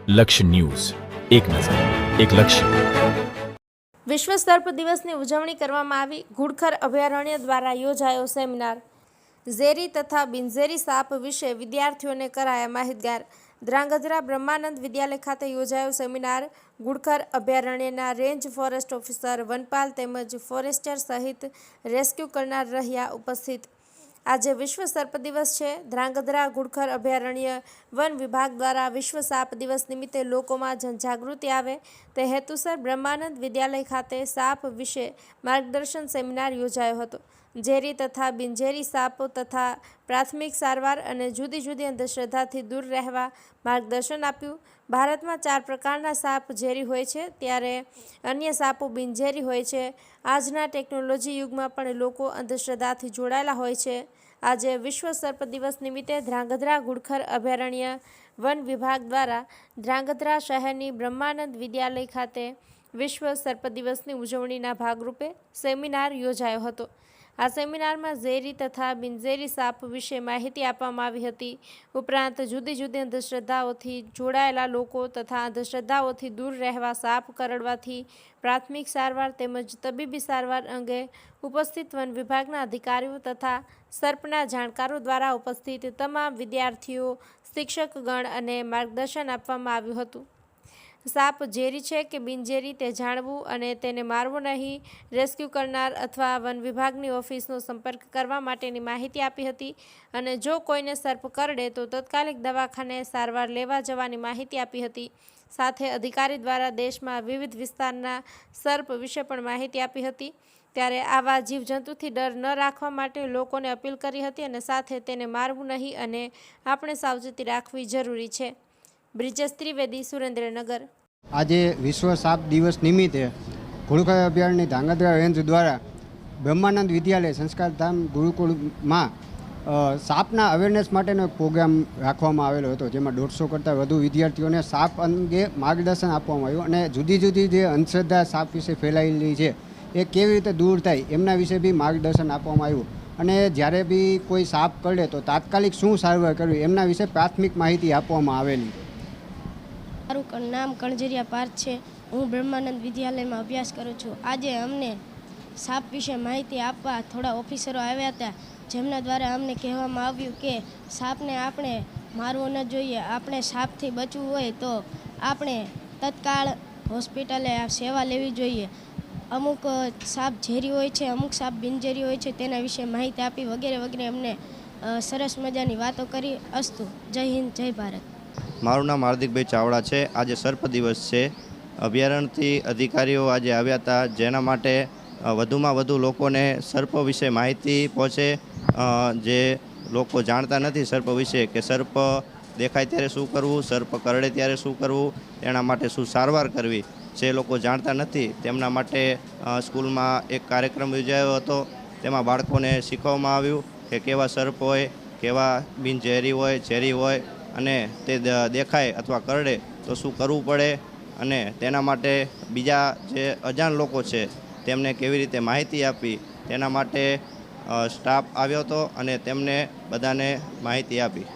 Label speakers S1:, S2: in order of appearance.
S1: લક્ષ્ય ન્યૂઝ, એક નજર, એક લક્ષ્ય.
S2: વિશ્વ સર્પ દિવસની ઉજવણી કરવામાં આવી. ઘુડખર અભયારણ્ય દ્વારા યોજાયો સેમિનાર. ઝેરી તથા બિનઝેરી સાપ વિશે વિદ્યાર્થીઓને કરાયા માહિતગાર. ધ્રાંગધ્રા બ્રહ્માનંદ વિદ્યાલય ખાતે યોજાયો સેમિનાર. ઘુડખર અભયારણ્યના રેન્જ ફોરેસ્ટ ઓફિસર, વનપાલ તેમજ ફોરેસ્ટર સહિત રેસ્ક્યુ કરનાર રહ્યા ઉપસ્થિત. આજે વિશ્વ સર્પ દિવસ છે. ધ્રાંગધ્રા ઘુડખર અભયારણ્ય વન વિભાગ દ્વારા વિશ્વ સાપ દિવસ નિમિત્તે લોકોમાં જનજાગૃતિ આવે તે હેતુસર બ્રહ્માનંદ વિદ્યાલય ખાતે સાપ વિશે માર્ગદર્શન સેમિનાર યોજાયો હતો. ઝેરી તથા બિનઝેરી સાપ તથા પ્રાથમિક સારવાર અને જુદી જુદી અંધશ્રદ્ધાથી દૂર રહેવા માર્ગદર્શન આપ્યું. ભારતમાં 4 પ્રકારના સાપ ઝેરી હોય છે, ત્યારે અન્ય સાપો બિનઝેરી હોય છે. આજના ટેકનોલોજી યુગમાં પણ લોકો અંધશ્રદ્ધાથી જોડાયેલા હોય છે. આજે વિશ્વ સર્પ દિવસ નિમિત્તે ધ્રાંગધ્રા ઘુડખર અભયારણ્ય વન વિભાગ દ્વારા ધ્રાંગધ્રા શહેરની બ્રહ્માનંદ વિદ્યાલય ખાતે વિશ્વ સર્પ દિવસની ઉજવણીના ભાગરૂપે સેમિનાર યોજાયો હતો. આ સેમિનારમાં ઝેરી તથા બિનઝેરી સાપ વિશે માહિતી આપવામાં આવી હતી. ઉપરાંત જુદી જુદી અંધશ્રદ્ધાઓથી જોડાયેલા લોકો તથા અંધશ્રદ્ધાઓથી દૂર રહેવા, સાપ કરડવાથી પ્રાથમિક સારવાર તેમજ તબીબી સારવાર અંગે ઉપસ્થિત વન વિભાગના અધિકારીઓ તથા સર્પના જાણકારો દ્વારા ઉપસ્થિત તમામ વિદ્યાર્થીઓ, શિક્ષકગણ અને માર્ગદર્શન આપવામાં આવ્યું હતું. સાપ ઝેરી છે કે બિનઝેરી તે જાણવું અને તેને મારવો નહીં. રેસ્ક્યુ કરનાર અથવા વન વિભાગની ઓફિસનો સંપર્ક કરવા માટેની માહિતી આપી હતી અને જો કોઈને સર્પ કરડે તો તાત્કાલિક દવાખાને સારવાર લેવા જવાની માહિતી આપી હતી. સાથે અધિકારી દ્વારા દેશમાં વિવિધ વિસ્તારના સર્પ વિશે પણ માહિતી આપી હતી. ત્યારે આવા જીવજંતુથી ડર ન રાખવા માટે લોકોને અપીલ કરી હતી અને સાથે તેને મારવું નહીં અને આપણે સાવચેતી રાખવી જરૂરી છે. બ્રિજેશ ત્રિવેદી, સુરેન્દ્રનગર.
S3: આજે વિશ્વ સાપ દિવસ નિમિત્તે ઘુડખર અભયારણ્ય ધ્રાંગધ્રા રેન્જ દ્વારા બ્રહ્માનંદ વિદ્યાલય સંસ્કારધામ ગુરુકુળમાં સાપના અવેરનેસ માટેનો એક પ્રોગ્રામ રાખવામાં આવેલો હતો, જેમાં 150 કરતાં વધુ વિદ્યાર્થીઓને સાપ અંગે માર્ગદર્શન આપવામાં આવ્યું અને જુદી જુદી જે અંધશ્રદ્ધા સાપ વિશે ફેલાયેલી છે એ કેવી રીતે દૂર થાય એમના વિશે બી માર્ગદર્શન આપવામાં આવ્યું. અને જ્યારે બી કોઈ સાપ કરડે તો તાત્કાલિક શું સારવાર કરવી એમના વિશે પ્રાથમિક માહિતી આપવામાં આવેલી.
S4: મારું નામ કણજરિયા પાર્થ છે. હું બ્રહ્માનંદ વિદ્યાલયમાં અભ્યાસ કરું છું. આજે અમને સાપ વિશે માહિતી આપવા થોડા ઓફિસરો આવ્યા હતા, જેમના દ્વારા અમને કહેવામાં આવ્યું કે સાપને આપણે મારવો ન જોઈએ. આપણે સાપથી બચવું હોય તો આપણે તત્કાળ હોસ્પિટલે સેવા લેવી જોઈએ. અમુક સાપ ઝેરી હોય છે, અમુક સાપ બિનઝેરી હોય છે, તેના વિશે માહિતી આપી વગેરે વગેરે અમને સરસ મજાની વાતો કરી. અસ્તુ. જય હિન્દ, જય ભારત.
S5: મારું નામ હાર્દિકભાઈ ચાવડા છે. આજે સર્પ દિવસ છે. અભયારણ્યથી અધિકારીઓ આજે આવ્યા હતા, જેના માટે વધુમાં વધુ લોકોને સર્પ વિશે માહિતી પહોંચે. જે લોકો જાણતા નથી સર્પ વિશે, કે સર્પ દેખાય ત્યારે શું કરવું, સર્પ કરડે ત્યારે શું કરવું, તેના માટે શું સારવાર કરવી, જે લોકો જાણતા નથી તેમના માટે સ્કૂલમાં એક કાર્યક્રમ યોજાયો હતો. તેમાં બાળકોને શીખવવામાં આવ્યું કે કેવા સર્પ હોય, કેવા બિનઝેરી હોય, ઝેરી હોય અને તે દેખાય અથવા કરડે તો શું કરવું પડે અને તેના માટે બીજા જે અજાણ લોકો છે તેમને કેવી રીતે માહિતી આપવી, તેના માટે સ્ટાફ આવ્યો હતો અને તેમને બધાને માહિતી આપી.